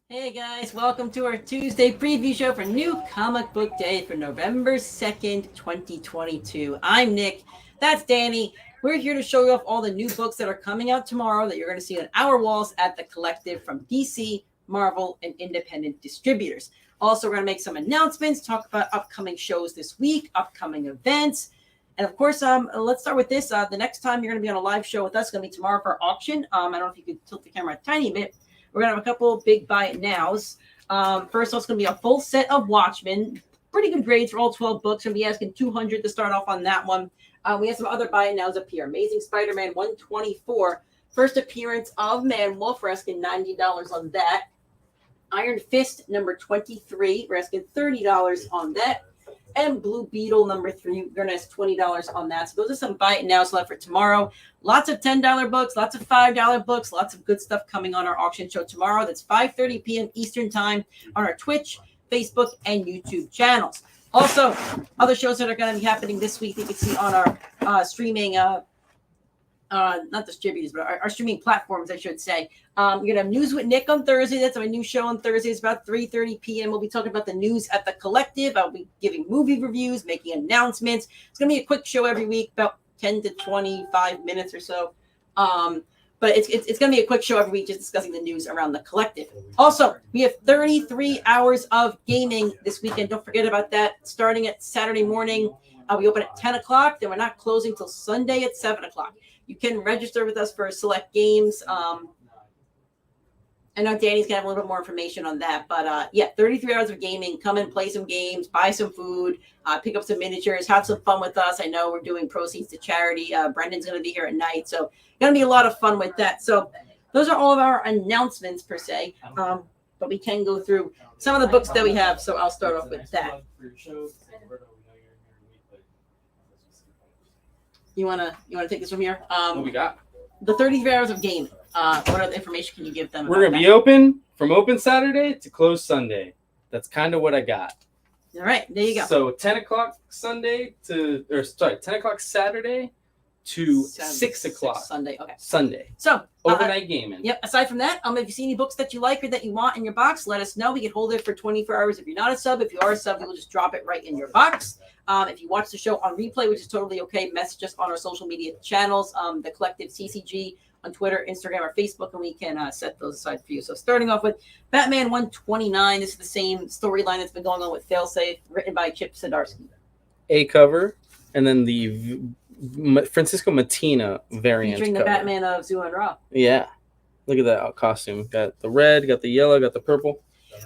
Hey guys, welcome to our Tuesday preview show for New Comic Book Day for November 2nd, 2022. I'm Nick, that's Danny. We're here to show you off all the new books that are coming out tomorrow that you're going to see on our walls at the Collective from DC, Marvel, and independent distributors. Also, we're going to make some announcements, talk about upcoming shows this week, upcoming events. And of course, let's start with this. The next time you're going to be on a live show with us is going to be tomorrow for our auction. I don't know if you could tilt the camera a tiny bit. We're going to have a couple of big buy it nows. First off, it's going to be a full set of Watchmen. Pretty good grades for all 12 books. Going to be asking $200 to start off on that one. We have some other buy it nows up here. Amazing Spider-Man 124. First appearance of Man Wolf. We're asking $90 on that. Iron Fist number 23. We're asking $30 on that. And Blue Beetle number 3, we're going to ask $20 on that. So those are some buy it nows left for tomorrow. Lots of $10 books, lots of $5 books, lots of good stuff coming on our auction show tomorrow. That's 5:30 p.m. Eastern time on our Twitch, Facebook, and YouTube channels. Also, other shows that are going to be happening this week, you can see on our streaming not distributors, but our streaming platforms, I should say. You're going to have News with Nick on Thursday. That's my new show on Thursday. It's about 3:30 p.m. We'll be talking about the news at the Collective. I'll be giving movie reviews, making announcements. It's going to be a quick show every week, about 10 to 25 minutes or so. But it's going to be a quick show every week just discussing the news around the Collective. Also, we have 33 hours of gaming this weekend. Don't forget about that. Starting at Saturday morning, we open at 10 o'clock. Then we're not closing till Sunday at 7 o'clock. You can register with us for select games. I know Danny's going to have a little bit more information on that. But, 33 hours of gaming. Come and play some games, buy some food, pick up some miniatures, have some fun with us. I know we're doing proceeds to charity. Brendan's going to be here at night. So going to be a lot of fun with that. So those are all of our announcements, per se. But we can go through some of the books that we have. So I'll start off with that. You wanna take this from here? What we got? The 33 hours of gaming. What other information can you give them? We're gonna be open from open Saturday to close Sunday. That's kind of what I got. All right, there you go. So 10 o'clock Saturday to 6 o'clock Sunday. Okay. Sunday. So overnight gaming. Yep. Aside from that, if you see any books that you like or that you want in your box, let us know. We can hold it for 24 hours if you're not a sub. If you are a sub, we will just drop it right in your box. If you watch the show on replay, which is totally okay, message us on our social media channels, the Collective CCG on Twitter, Instagram, or Facebook, and we can set those aside for you. So starting off with Batman 129. This is the same storyline that's been going on with Failsafe, written by Chip Zdarsky. A cover, and then the Francisco Mattina variant. Featuring the cover. Batman of Zu and Ra. Yeah. Look at that costume. Got the red, got the yellow, got the purple.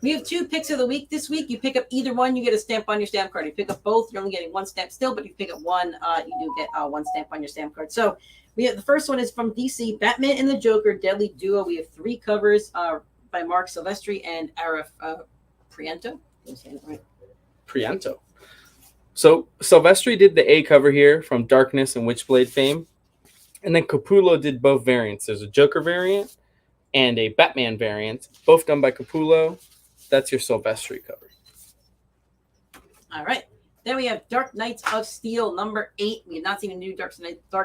We have 2 picks of the week this week. You pick up either one, you get a stamp on your stamp card. You pick up both, you're only getting 1 stamp still, but if you pick up one, you do get 1 stamp on your stamp card. So we have the first one is from DC, Batman and the Joker, Deadly Duo. We have 3 covers by Mark Silvestri and Arif Prianto. I'm saying that right. Prianto. So Silvestri did the A cover here from Darkness and Witchblade fame. And then Capullo did both variants. There's a Joker variant and a Batman variant, both done by Capullo. That's your Silvestri cover. All right. Then we have Dark Knights of Steel, number 8. We have not seen a new Dark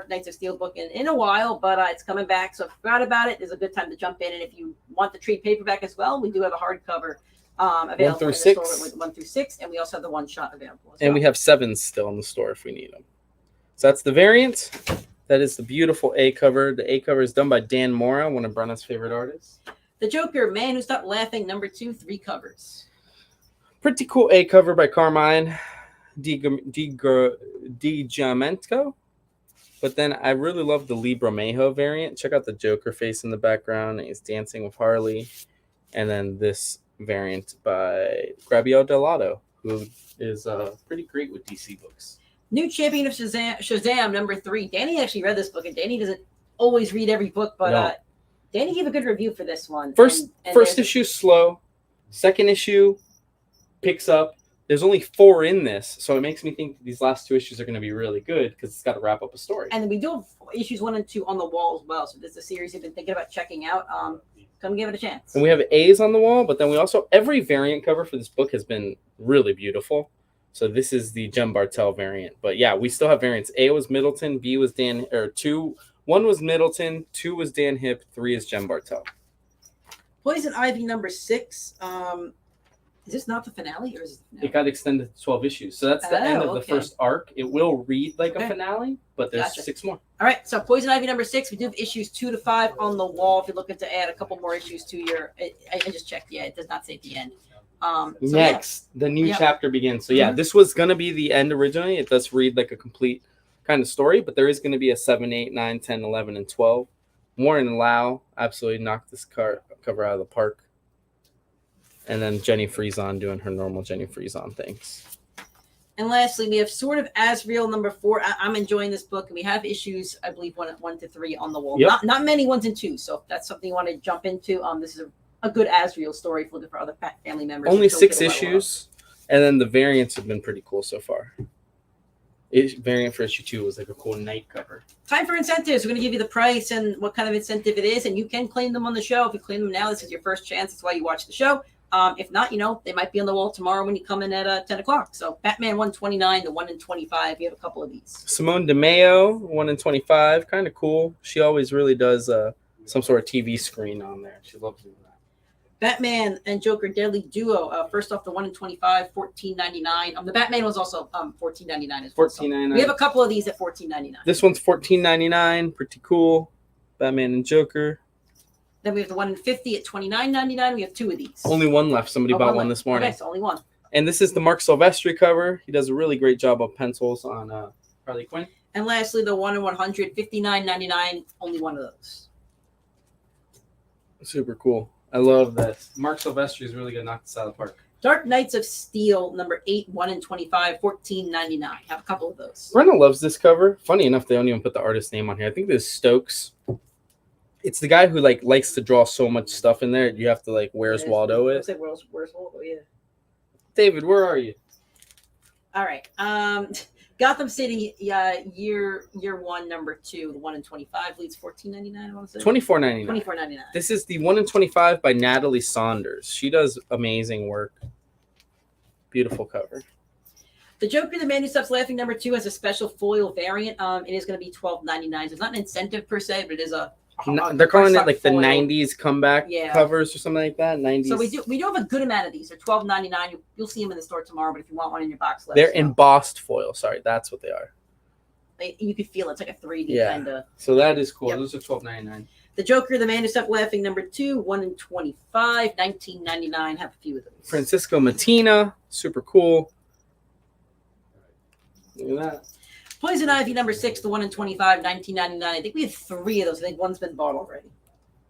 Knights of Steel book in a while, but it's coming back. So if you forgot about it, it's a good time to jump in. And if you want the trade paperback as well, we do have a hardcover available 1 through in the 6. store with 1 through 6, and we also have the one-shot available as And well. we have 7s still in the store if we need them. So that's the variant. That is the beautiful A cover. The A cover is done by Dan Mora, one of Brenna's favorite artists. The Joker, Man Who Stopped Laughing, number 2, 3 covers. Pretty cool A cover by Carmine DiGiamenco. But then I really love the Lee Bermejo variant. Check out the Joker face in the background. He's dancing with Harley. And then this variant by Gabriel Delato, who is pretty great with DC books. New Champion of Shazam, number 3. Danny actually read this book, and Danny doesn't always read every book, but No. Danny gave a good review for this one. First there's- issue slow. Second issue picks up. There's only 4 in this, so it makes me think these last 2 issues are going to be really good because it's got to wrap up a story. And we do have issues 1 and 2 on the wall as well. So this is a series you've been thinking about checking out. Come give it a chance. And we have A's on the wall, but then we also, every variant cover for this book has been really beautiful. So this is the Jem Bartel variant. But yeah, we still have variants. A was Middleton, B was one was Middleton, 2 was Dan Hip, 3 is Jem Bartel. Poison Ivy number 6. Is this not the finale, or is it the finale? It got extended to 12 issues. So that's the end of the okay. first arc. It will read like Okay. a finale, but there's Gotcha. 6 more. All right, so Poison Ivy number 6. We do have issues 2 to 5 on the wall. If you're looking to add a couple more issues to your, I just checked. Yeah, it does not say at the end. Next, the new chapter begins. So yeah, this was gonna be the end originally. It does read like a complete kind of story, but there is gonna be a 7, 8, 9, 10, 11, and 12. Warren and Lau absolutely knocked this cover out of the park. And then Jenny Frieson doing her normal Jenny Frieson things. And lastly, we have Sword of Azrael number 4. I'm enjoying this book, and we have issues, I believe, 1 to 3 on the wall. Yep. Not many 1s and 2s. So if that's something you want to jump into, this is a good Azrael story for other family members. Only 6 issues, and then the variants have been pretty cool so far. Variant for issue 2 was like a cool night cover. Time for incentives. We're going to give you the price and what kind of incentive it is, and you can claim them on the show. If you claim them now, this is your first chance. That's why you watch the show. If not, they might be on the wall tomorrow when you come in at 10 o'clock. So Batman 129 to 1 in 25. We have a couple of these. Simone DeMeo, 1 in 25. Kind of cool. She always really does some sort of TV screen on there. She loves doing that. Batman and Joker Deadly Duo. First off, the 1 in 25, $14.99. The Batman was also $14.99 as well. $14.99. We have a couple of these at $14.99. This one's $14.99. Pretty cool. Batman and Joker. Then we have the 1 in 50 at $29.99. We have 2 of these. Only one left. Somebody bought one this morning. Okay, so only one. And this is the Mark Silvestri cover. He does a really great job of pencils on Harley Quinn. And lastly, the 1 in 100, $59.99. Only one of those. Super cool. I love this. Mark Silvestri is really going to knock this out of the park. Dark Knights of Steel, number 8, 1 in 25, $14.99. Have a couple of those. Brenna loves this cover. Funny enough, they don't even put the artist's name on here. I think this is Stokes. It's the guy who likes to draw so much stuff in there. You have to Where's Waldo it. Where's Waldo? Yeah. David, where are you? All right. Gotham City, year 1, number 2, the 1 in 25 leads $14.99. I want to say $24.99. $24.99. This is the 1 in 25 by Natalie Saunders. She does amazing work. Beautiful cover. The Joker, the Man Who Stops Laughing, number 2 has a special foil variant. It is going to be $12.99. So it's not an incentive per se, but it is a. They're calling it like foil. The 90s comeback covers or something like that. 90s. So we do have a good amount of these. They're $12.99. You'll see them in the store tomorrow, but if you want one in your box, they're embossed foil. Sorry, that's what they are. You can feel it. It's like a 3D kind of. So that is cool. Yep. Those are $12.99. The Joker, the Man Who Stopped Laughing, number 2, 1 in 25, $19.99. Have a few of those. Francisco Mattina, super cool. Look at that. Poison Ivy, number 6, the 1 in 25, $19.99. I think we have 3 of those. I think one's been bought already.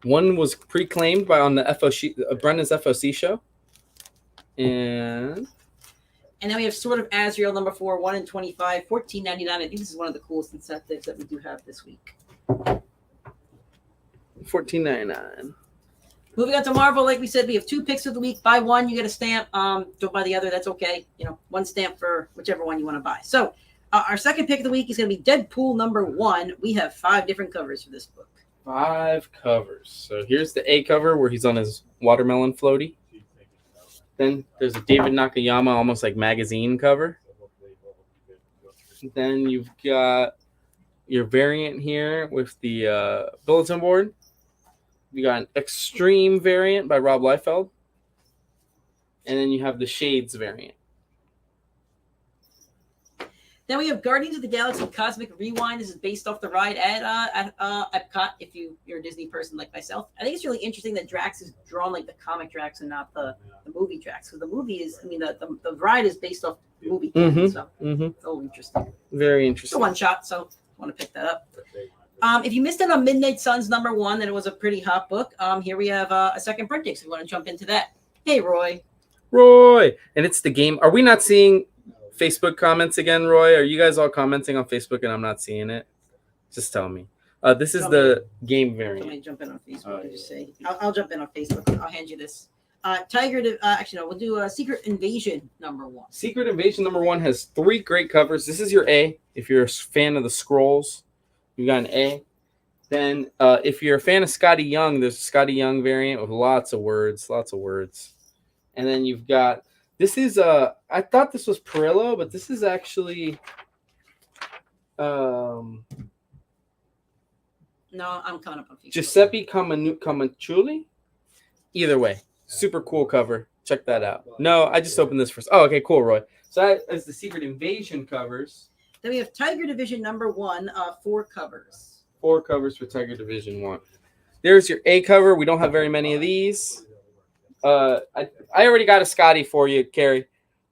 One was pre-claimed on the Brenna's FOC show. And then we have Sword of Azrael, number 4, 1 in 25, $14.99. I think this is one of the coolest incentives that we do have this week. $14.99. Moving on to Marvel, like we said, we have 2 picks of the week. Buy one, you get a stamp. Don't buy the other. That's okay. One stamp for whichever one you want to buy. So our second pick of the week is going to be Deadpool number 1. We have 5 different covers for this book. 5 covers. So here's the A cover where he's on his watermelon floaty. Then there's a David Nakayama almost like magazine cover. Then you've got your variant here with the bulletin board. You got an extreme variant by Rob Liefeld. And then you have the Shades variant. Then we have Guardians of the Galaxy Cosmic Rewind. This is based off the ride at Epcot, if you're a Disney person like myself. I think it's really interesting that Drax is drawn like the comic Drax and not the movie Drax. Because the movie is, the ride is based off the movie. So it's all interesting. Very interesting. It's a one shot, so I want to pick that up. If you missed it on Midnight Suns number 1, then it was a pretty hot book. Here we have a second printing, so we want to jump into that. Hey, Roy. And it's the game. Are we not seeing Facebook comments again, Roy? Are you guys all commenting on Facebook and I'm not seeing it? Just tell me. This is the game variant. Let me jump in on Facebook and just say. I'll jump in on Facebook. I'll hand you this. We'll do Secret Invasion number 1. Secret Invasion number 1 has 3 great covers. This is your A. If you're a fan of the Scrolls, you got an A. Then if you're a fan of Scotty Young, there's a Scotty Young variant with lots of words. And then you've got, this is, I thought this was Perillo, but this is actually, no, I'm coming up on Facebook. Giuseppe Camaccioli. Either way, super cool cover. Check that out. No, I just opened this first. Oh, okay, cool, Roy. So that is the Secret Invasion covers. Then we have Tiger Division #1, 4 covers. 4 covers for Tiger Division 1. There's your A cover. We don't have very many of these. I already got a Scotty for you, Carrie.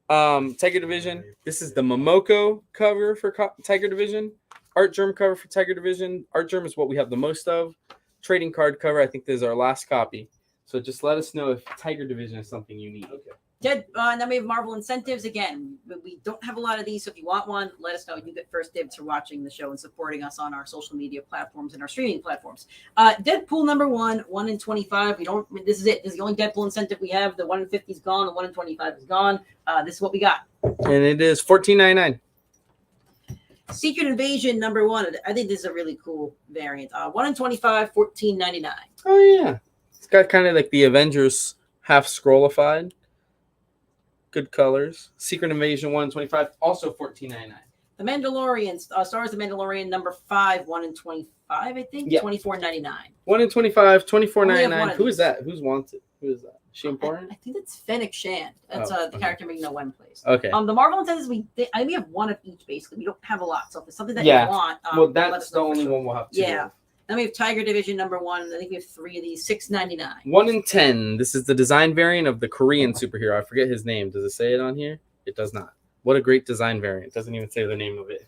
Tiger Division. This is the Momoko cover for Tiger Division. Art Germ cover for Tiger Division. Art Germ is what we have the most of. Trading card cover. I think this is our last copy. So just let us know if Tiger Division is something you need. Okay. And then we have Marvel Incentives. Again, we don't have a lot of these, so if you want one, let us know. You get first dibs for watching the show and supporting us on our social media platforms and our streaming platforms. Deadpool #1, 1 in 25. This is it. This is the only Deadpool incentive we have. The 1 in 50 is gone. The 1 in 25 is gone. This is what we got. And it is $14.99. Secret Invasion #1. I think this is a really cool variant. 1 in 25, $14.99. Oh, yeah. It's got kind of like the Avengers half scrollified. Good colors. Secret Invasion 1 in 25, also $14.99. The Mandalorian, Star Wars The Mandalorian #5, 1 in 25, I think. Yep. $24.99. 1 in 25, $24.99. Who is that? Who's wanted? Who is that? Is she important? I think that's Fennec Shand. That's the character making no one plays. Okay. The Marvel incentives, we have one of each basically. We don't have a lot. So if it's something that you want, well, that's the only one we'll have 2. Yeah. Then we have Tiger Division #1. I think we have 3 of these, $6.99. 1 in 10. This is the design variant of the Korean superhero. I forget his name. Does it say it on here? It does not. What a great design variant. Doesn't even say the name of it.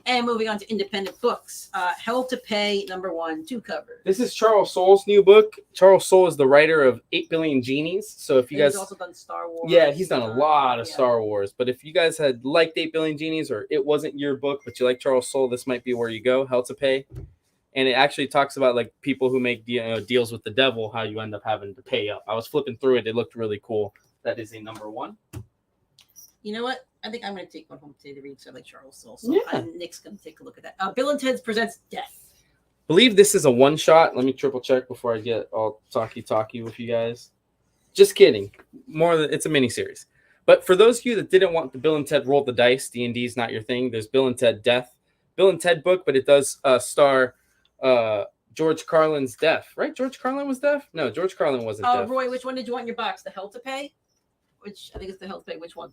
And moving on to independent books. Hell to Pay #1, 2 covers. This is Charles Soule's new book. Charles Soule is the writer of 8 Billion Genies. So if you guys... He's also done Star Wars. Yeah, he's done a lot of Star Wars. But if you guys had liked 8 Billion Genies or it wasn't your book, but you like Charles Soule, this might be where you go. Hell to Pay. And it actually talks about like people who make deals with the devil, how you end up having to pay up. I was flipping through it. It looked really cool. That is a #1. You know what? I think I'm going to take one home today to read. So I like Charles Soule. So Nick's going to take a look at that. Bill and Ted Presents Death. Believe this is a one-shot. Let me triple check before I get all talky with you guys. Just kidding. It's a mini-series. But for those of you that didn't want the Bill and Ted Roll the Dice, D&D is not your thing, there's Bill and Ted Death. Bill and Ted book, but it does star... George Carlin's deaf, right? George Carlin was deaf? No, George Carlin wasn't deaf. Roy, which one did you want in your box? The Hell to Pay? Which I think it's the Hell to Pay. Which one?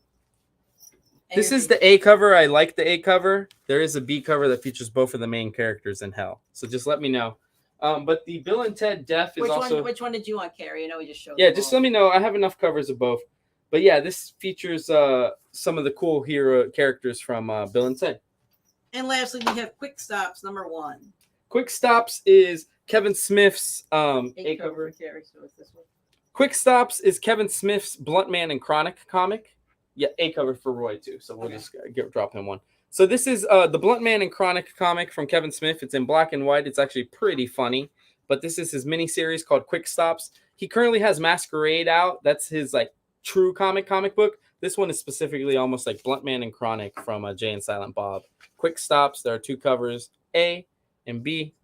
This is the A cover. I like the A cover. There is a B cover that features both of the main characters in Hell. So just let me know. But the Bill and Ted Deaf is Which one did you want, Carrie? I know we just showed. Yeah, just let me know. I have enough covers of both. But yeah, this features some of the cool hero characters from Bill and Ted. And lastly, we have Quick Stops #1. Quick Stops is Kevin Smith's A cover. So it's this one. Quick Stops is Kevin Smith's Blunt Man and Chronic comic. Yeah, A cover for Roy too. So we'll just drop him one. So this is the Blunt Man and Chronic comic from Kevin Smith. It's in black and white. It's actually pretty funny. But this is his mini series called Quick Stops. He currently has Masquerade out. That's his like true comic book. This one is specifically almost like Blunt Man and Chronic from Jay and Silent Bob. Quick Stops. There are 2 covers. A and B,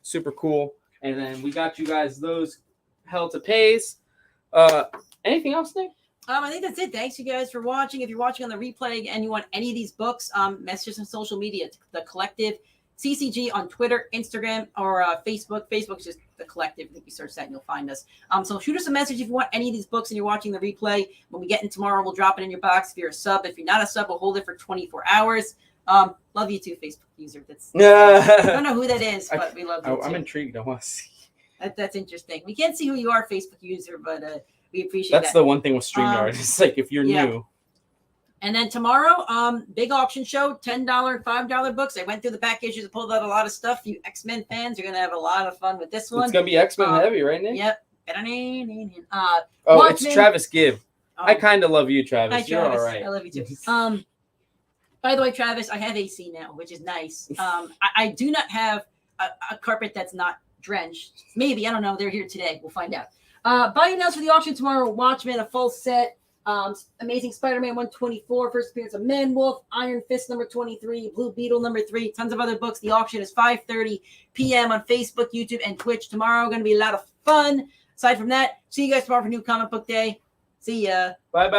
super cool. And then we got you guys those Hell to Pays. Anything else, Nick? I think that's it. Thanks you guys for watching. If you're watching on the replay and you want any of these books, message us on social media. The Collective, CCG on Twitter, Instagram, or Facebook. Facebook's just The Collective. I think you search that and you'll find us. So shoot us a message if you want any of these books and you're watching the replay. When we get in tomorrow, we'll drop it in your box. If you're a sub, if you're not a sub, we'll hold it for 24 hours. Love you too, Facebook user. I don't know who that is, but we love you too. I'm intrigued. I want to see. That's interesting. We can't see who you are, Facebook user, but we appreciate That's the one thing with StreamYard. It's like if you're new. And then tomorrow, big auction show, $10, $5 books. I went through the back issues and pulled out a lot of stuff. You X-Men fans are going to have a lot of fun with this one. It's going to be X-Men heavy, right, Nick? Yep. It's Travis Gibb. I kind of love you, Travis. Hi, Travis. You're all right. I love you too. By the way, Travis, I have AC now, which is nice. I do not have a carpet that's not drenched. Maybe, I don't know. They're here today. We'll find out. Buying announced for the auction tomorrow. Watchmen, a full set. Amazing Spider-Man 124, first appearance of Man-Wolf, Iron Fist #23, Blue Beetle #3, tons of other books. The auction is 5:30 p.m. on Facebook, YouTube, and Twitch tomorrow. Going to be a lot of fun. Aside from that, see you guys tomorrow for New Comic Book Day. See ya. Bye-bye.